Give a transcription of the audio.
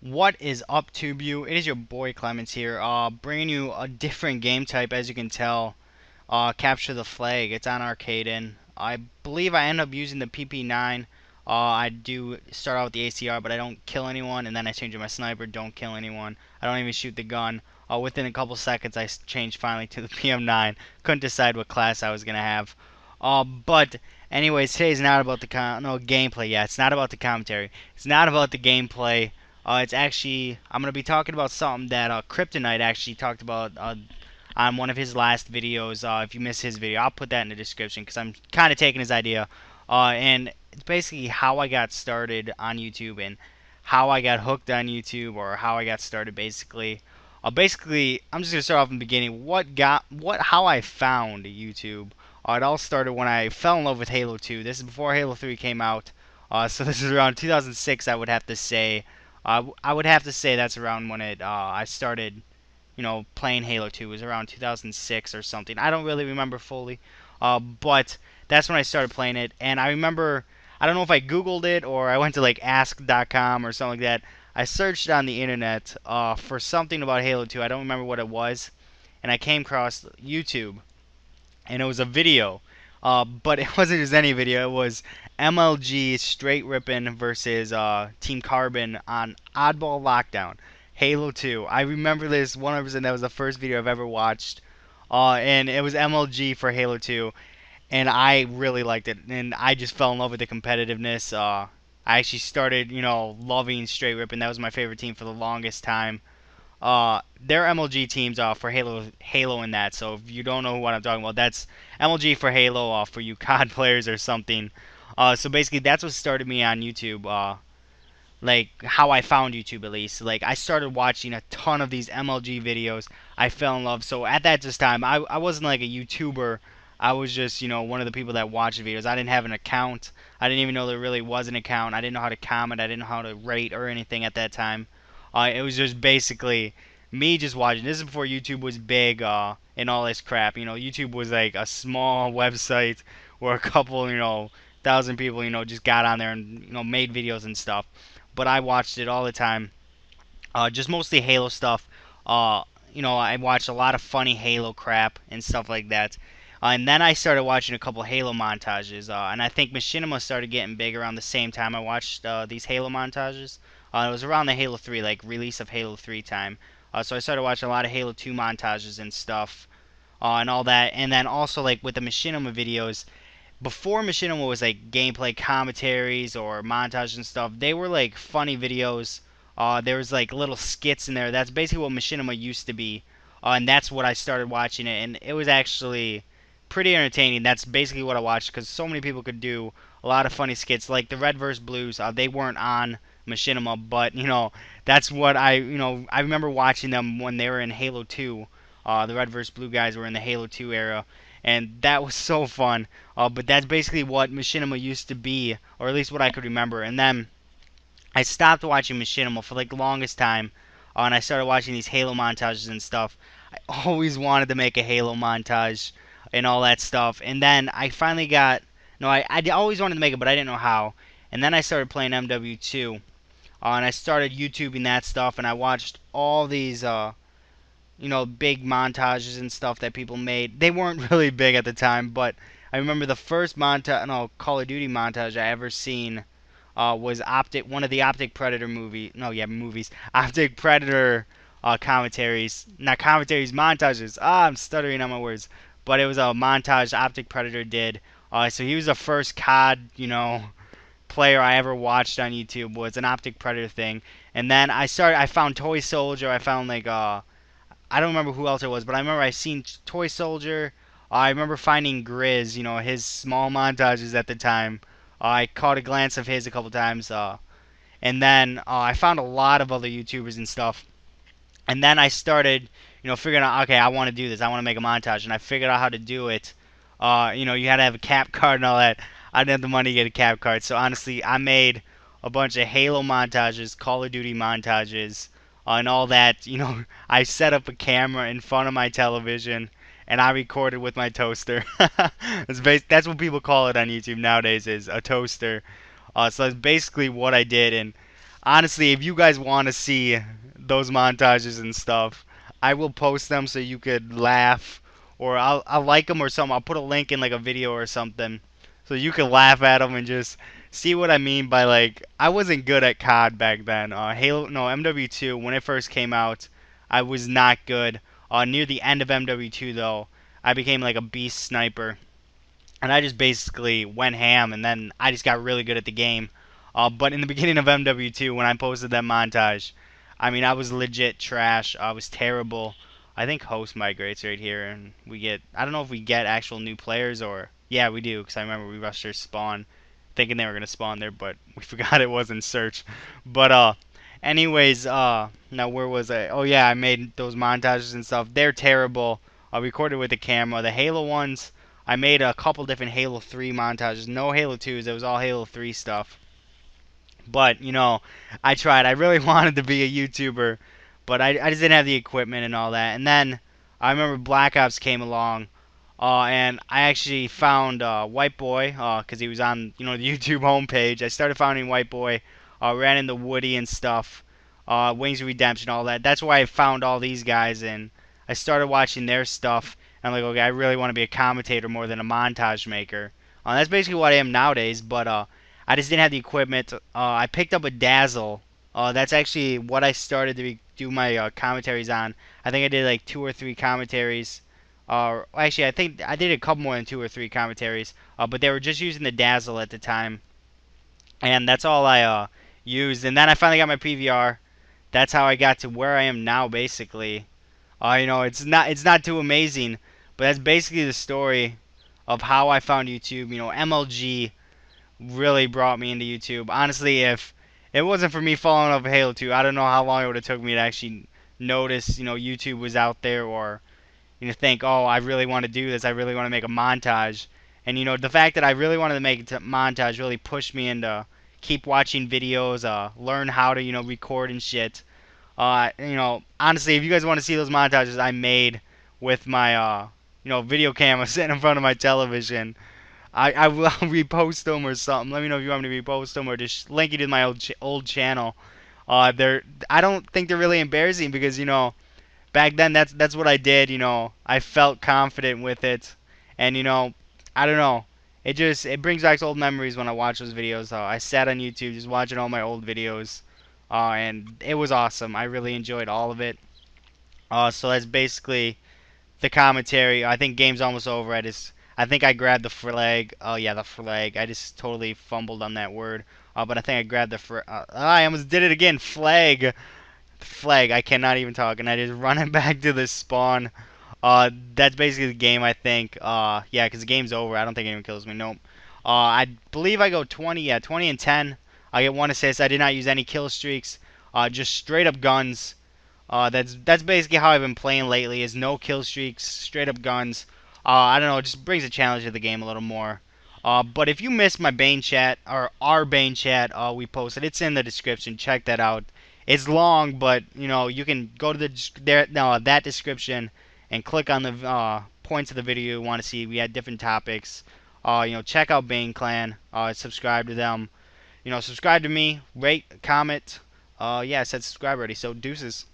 What is up, TubeU? It is your boy Clemens here, bringing you a different game type. As you can tell, capture the flag. It's on Arcaden. I believe I end up using the PP9. I do start out with the ACR, but I don't kill anyone, and then I change to my sniper. Don't kill anyone. I don't even shoot the gun. Within a couple seconds, I changed finally to the PM9. Couldn't decide what class I was gonna have. But anyways, today's not about the gameplay. Yeah, it's not about the commentary. It's not about the gameplay. It's actually I'm gonna be talking about something that Kryptonite actually talked about on one of his last videos. If you missed his video, I'll put that in the description because I'm kind of taking his idea. And it's basically how I got started on YouTube and how I got hooked on YouTube, or how I got started basically. Basically, I'm just gonna start off in the beginning. How I found YouTube. It all started when I fell in love with Halo 2. This is before Halo 3 came out. So this is around 2006, I would have to say. I would have to say that's around when I started, playing Halo 2. It was around 2006 or something. I don't really remember fully, but that's when I started playing it. And I remember, I don't know if I Googled it or I went to like ask.com or something like that. I searched on the internet for something about Halo 2. I don't remember what it was, and I came across YouTube, and it was a video. But it wasn't just any video. It was MLG straight ripping versus Team Carbon on Oddball Lockdown, Halo 2. I remember this 100%. That was the first video I've ever watched, and it was MLG for Halo 2, and I really liked it, and I just fell in love with the competitiveness. I actually started, loving straight ripping. That was my favorite team for the longest time. Their MLG teams for Halo in that. So if you don't know what I'm talking about, that's MLG for Halo for you COD players or something. So basically, that's what started me on YouTube. Like how I found YouTube at least. Like I started watching a ton of these MLG videos. I fell in love. So at that just time, I wasn't like a YouTuber. I was just, one of the people that watched videos. I didn't have an account. I didn't even know there really was an account. I didn't know how to comment. I didn't know how to rate or anything at that time. It was just basically me just watching. This is before YouTube was big and all this crap. YouTube was like a small website where a couple, thousand people, just got on there and made videos and stuff. But I watched it all the time. Just mostly Halo stuff. Uh, I watched a lot of funny Halo crap and stuff like that. And then I started watching a couple Halo montages. And I think Machinima started getting big around the same time I watched these Halo montages. It was around the Halo 3, like release of Halo 3 time. So I started watching a lot of Halo 2 montages and stuff, and all that. And then also like with the Machinima videos, before Machinima was like gameplay commentaries or montages and stuff, they were like funny videos. There was like little skits in there. That's basically what Machinima used to be, and that's what I started watching it, and it was actually pretty entertaining. That's basically what I watched because so many people could do a lot of funny skits, like the Red vs Blues. They weren't on Machinima, but that's what I remember watching them when they were in Halo 2. The Red vs Blue guys were in the Halo 2 era, and that was so fun. But that's basically what Machinima used to be, or at least what I could remember. And then I stopped watching Machinima for like the longest time, and I started watching these Halo montages and stuff. I always wanted to make a Halo montage and all that stuff. And then I finally got no, I always wanted to make it, but I didn't know how. And then I started playing MW2, and I started YouTubing that stuff, and I watched all these big montages and stuff that people made. They weren't really big at the time, but I remember the first Call of Duty montage I ever seen was one of the Optic Predator movies, Optic Predator commentaries, not commentaries, montages. I'm stuttering on my words, but it was a montage Optic Predator did. So he was the first COD, player I ever watched on YouTube was an Optic Predator thing, and then I found Toy Soldier. I found like I don't remember who else it was, but I remember I seen Toy Soldier. I remember finding Grizz, his small montages at the time. I caught a glance of his a couple times, and then I found a lot of other YouTubers and stuff. And then I started, figuring out, okay, I want to do this. I want to make a montage, and I figured out how to do it. You had to have a cap card and all that. I didn't have the money to get a cap card, so honestly, I made a bunch of Halo montages, Call of Duty montages, and all that. I set up a camera in front of my television, and I recorded with my toaster. That's what people call it on YouTube nowadays, is a toaster. So that's basically what I did, and honestly, if you guys want to see those montages and stuff, I will post them so you could laugh, or I'll like them or something. I'll put a link in like a video or something, so you can laugh at them and just see what I mean by like I wasn't good at COD back then. Halo, no MW2 when it first came out, I was not good. Near the end of MW2 though, I became like a beast sniper and I just basically went ham, and then I just got really good at the game. But in the beginning of MW2, when I posted that montage, I mean, I was legit trash. I was terrible. I think host migrates right here, and we get, I don't know if we get actual new players or, yeah, we do, because I remember we rushed their spawn, thinking they were going to spawn there, but we forgot it wasn't search. But, anyways, now where was I? Oh, yeah, I made those montages and stuff. They're terrible. I recorded with the camera. The Halo ones, I made a couple different Halo 3 montages. No Halo 2s. It was all Halo 3 stuff. But, you know, I tried. I really wanted to be a YouTuber, but I just didn't have the equipment and all that. And then I remember Black Ops came along, and I actually found White Boy, because he was on, you know, the YouTube homepage. I started finding White Boy, ran into Woody and stuff, Wings of Redemption, all that. That's why I found all these guys, and I started watching their stuff. And I'm like, okay, I really want to be a commentator more than a montage maker. That's basically what I am nowadays, but I just didn't have the equipment. I picked up a Dazzle. That's actually what I started to do my commentaries on. I think I did like 2 or 3 commentaries. Actually, I think I did a couple more than 2 or 3 commentaries. But they were just using the Dazzle at the time, and that's all I used. And then I finally got my PVR. That's how I got to where I am now, basically. You know, it's not too amazing, but that's basically the story of how I found YouTube. You know, MLG really brought me into YouTube. Honestly, if it wasn't for me falling in love with Halo 2, I don't know how long it would have took me to actually notice, you know, YouTube was out there, or, you know, think, oh, I really want to do this. I really want to make a montage. And, you know, the fact that I really wanted to make a montage really pushed me into keep watching videos, learn how to, you know, record and shit. You know, honestly, if you guys want to see those montages I made with my, you know, video camera sitting in front of my television, I will repost them or something. Let me know if you want me to repost them or just link you to my old channel. They're I don't think they're really embarrassing because, you know, back then that's what I did. You know, I felt confident with it, and, you know, I don't know. It brings back old memories when I watch those videos. I sat on YouTube just watching all my old videos, and it was awesome. I really enjoyed all of it. So that's basically the commentary. I think game's almost over. I think I grabbed the flag. Oh yeah, the flag. I just totally fumbled on that word. But I think I grabbed the I almost did it again. Flag. Flag. I cannot even talk, and I just run it back to the spawn. That's basically the game, I think. Yeah, because the game's over. I don't think anyone kills me. Nope. I believe I go 20. Yeah, 20 and 10. I get 1 assist. I did not use any kill streaks. Just straight up guns. That's basically how I've been playing lately. Is no kill streaks, straight up guns. I don't know, it just brings a challenge to the game a little more. But if you missed my Bane chat or our Bane chat, we posted. It's in the description. Check that out. It's long, but you know you can go to that description and click on the points of the video you want to see. We had different topics. You know, check out Bane Clan. Subscribe to them. You know, subscribe to me. Rate, comment. Yeah, I said subscribe already. So deuces.